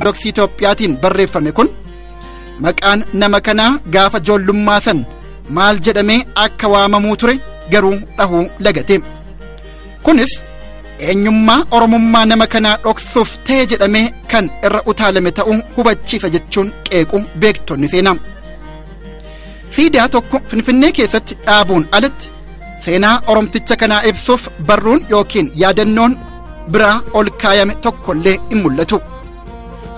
Ortodoksii Itoophiyaatiin barreeffame kun maqaan nama kanaa gaafa ijoollummaa san maal jedhamee akka waamamuu ture garuu dhahuu lagate. Kunis eenyummaa oromummaa nama kanaa dhoksuuf ta'e jedhamee kan irra utaalame ta'uu hubachiisa jechuun qeequ beektonni seenaa. Siidaa tokko Finfinnee keessatti dhaabuun alatti seenaa oromticha kanaa ibsuuf barruun yookiin yaadannoon biraa ol kaayame tokkollee hin mul'atu.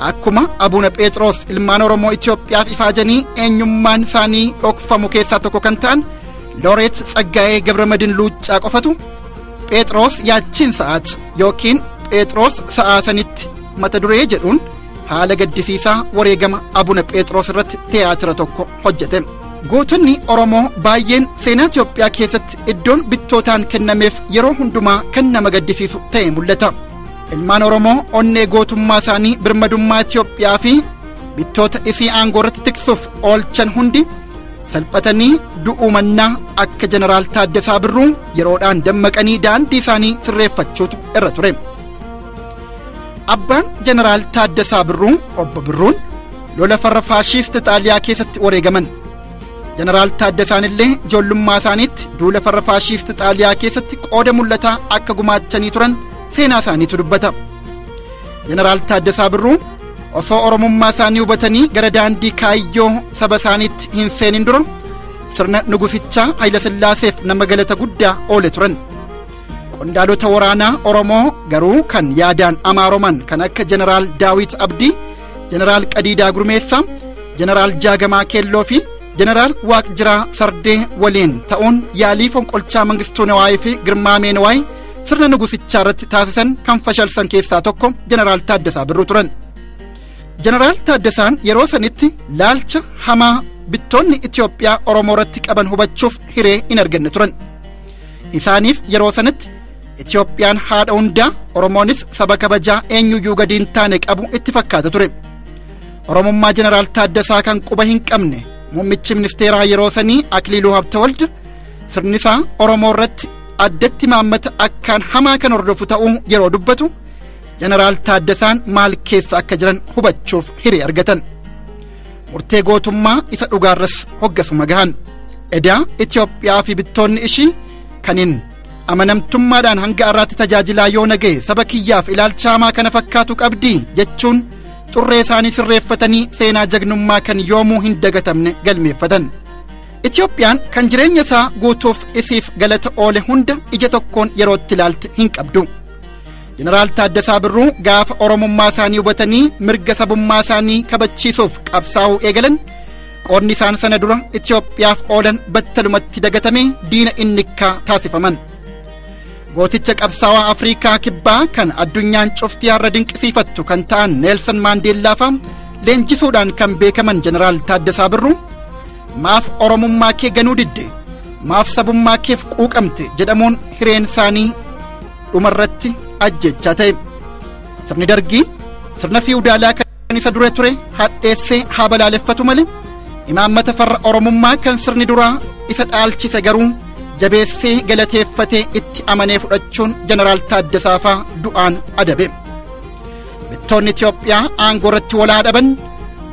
Akkuma Abuuna Phexros ilmaan Oromoo Itoophiyaaf ifaajanii eenyummaan isaanii dhokfamu keessaa tokko kan ta'an Looreet Tsaggaayee Gabramadin Luuccaa qofatu Phexros yaachiin sa'aat yookiin Phexros sa'aasanitti mata duree jedhuun haala gaddisiisaa wareegama Abuuna Phexros irratti tiyaatira tokko hojjete. Gootonni Oromoo baay'een seenaa Itoophiyaa keessatti iddoon bittootaan kennameef yeroo hundumaa kan nama gaddisiisu ta'e mul'ata. Ilmaan Oromoo onnee gootummaa isaanii birmadummaa Itoophiyaa fi bittoota isii aangoo irratti tiksuuf oolchan hundi salphatanii du'uu mannaa akka Jeneraal Taaddasaa Birruu yeroodhaan dammaqanii daandii isaanii sirreeffachuutu irra ture. Abbaan Jeneraal Taaddasaa Birruu obbo Birruun lola farra faashiist Xaaliyaa keessatti wareegaman. Jeneraal Taaddasaan illee ijoollummaa isaaniitti duula farra faashiist Xaaliyaa keessatti qooda mul'ataa akka gumaachanii turan seenaa isaaniitu dubbata. Jeneraal Taaddasaa Birruu osoo oromummaa isaanii hubatanii gara daandii kaayyoo saba isaaniitti hin seenin dura sirna nugusichaa Hayila Sillaaseef nama galata guddaa oole turan. Qondaalota waraanaa Oromoo garuu kan yaadaan amaaroman kan akka Jeneraal Daawit Abdii, Jeneraal Qadiidaa Gurmeessaa, Jeneraal Jaagamaa Keelloo fi Jeneraal Waaqjiraa Sardee waliin ta'uun yaalii fonqolchaa Mangistuu Newaayii fi Girmaamee Newaay sirna nugusichaa irratti taasisan kan fashalsan keessaa tokko Jeneraal Taaddasaa Birruu turan. Jeneraal Taaddasaan yeroo sanitti laalcha hamaa bittoonni Itoophiyaa Oromoo irratti qaban hubachuuf hiree hin arganne turan. Isaaniif yeroo sanitti Itoophiyaan haadha hundaa, Oromoonis saba kabajaa eenyuyyuu gadi hin taane qabu itti fakkaata ture. Oromummaa Jeneraal Taaddasaa kan quba hin qabne muummichi ministeeraa yeroo sanii Akiliiluu Habtewald sirni isaa Oromoo irratti addatti maammata akkaan hamaa kan hordofu ta'uu yeroo dubbatu Jeneraal Taaddasaan maal keessa akka jiran hubachuuf hiree argatan. Murtee gootummaa isa dhugaarras hoggasuma gahan. Edaa Itoophiyaa fi bittoonni ishii kanin amanamtummaadhaan hanga har'aatti tajaajilaa yoo nagee saba kiyyaaf ilaalcha hamaa kana fakkaatu qabdii jechuun xurree isaanii sirreeffatanii seenaa jagnummaa kan yoomuu hin dagatamne galmeeffatan. Itoophiyaan kan jireenya isaa guutuuf isiif galata oole hunda ija tokkoon yerootti ilaalte hin qabdu. Jeneraal Taaddasaa Birruu gaafa oromummaa isaanii hubatanii mirga sabummaa isaanii kabachiisuuf qabsaa'uu eegalan qoodni isaan sana dura Itoophiyaaf oolan battalumatti dagatame diina innikkaa taasifaman. Gooticha qabsaawaa Afriikaa kibbaa kan addunyaan cuftii har'a dinqisiifattu kan ta'an Neelsan Maandeellaa fa'aa leenjisuudhaan kan beekaman Jeneraal Taaddasaa Birruu maaf oromummaa kee ganuu didde, maaf sabummaa keef quuqamte jedhamuun hireen isaanii dhumarratti ajjechaa ta'e. Sirni dargii sirna fiiwudaalaa kan isa dura ture hadheessee haa balaaleffatu malee imaammata farra oromummaa kan sirni duraa isa dhaalchise garuu jabeessee galateeffatee itti amanee fudhachuun Jeneraal Taaddasaa fa'aa du'aan adabe. Bittoonni Itoophiyaa aangoo irratti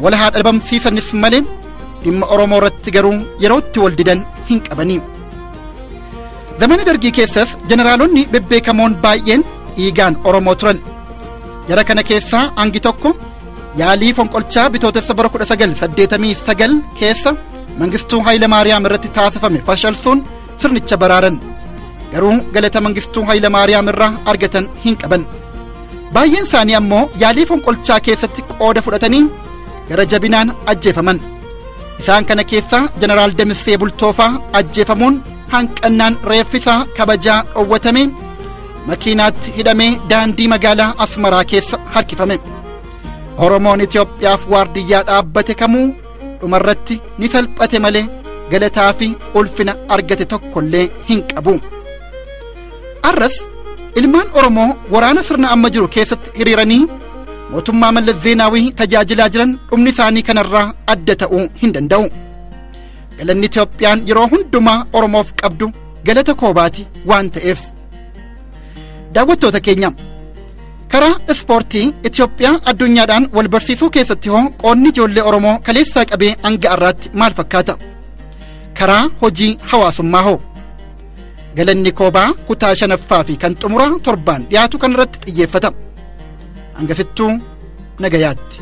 wal haa dhabamsiisanis malee dhimma Oromoo irratti garuu yerootti wal didan hin qabanii. Zamana dargii keessas jeneraalonni bebbeekamoon baay'een dhiigaan Oromoo turan. Jara kana keessaa hangi tokko yaalii fonqolchaa bitootessa bara 1989 keessa Mangistuu Hayilamaariyaam irratti taasifame fashalsuun sirnicha baraaran. Garuu galata Mangistuu Hayilamaariyaam irraa argatan hin qaban. Baay'een isaanii ammoo yaalii fonqolchaa keessatti qooda fudhatanii gara jabinaan ajjeefaman. Isaan kana keessaa Jeneraal Damissee Bultoofaa ajjeefamuun hanqannaan reeffisaa kabajaa dhowwatame makiinaatti hidhamee daandii magaalaa Asmaraa keessa harkifame. Oromoon Itoophiyaaf waardiyyaa dhaabbate kamuu dhumarratti ni salphate malee galataa fi ulfina argate tokkollee hin qabu. Arras ilmaan Oromoo waraana sirna amma jiru keessatti hiriiranii mootummaa Mallas Zeenaawii tajaajilaa jiran dhumni isaanii kanarraa adda ta'uu hin danda'u. Galanni Itoophiyaan yeroo hundumaa Oromoof qabdu galata koobaati waan ta'eef. Daawwattoota keenya karaa ispoortii Itoophiyaa addunyaadhaan wal barsiisuu keessatti hoo qoonni ijoollee Oromoo kaleessaa qabee hanga har'aatti maal fakkaata? karaa hojii hawaasummaa hoo? galanni koobaa kutaa 5ffaa fi kan xumuraa 7 dhiyaatu kanarratti xiyyeeffata. hangasittuu nagayaatti.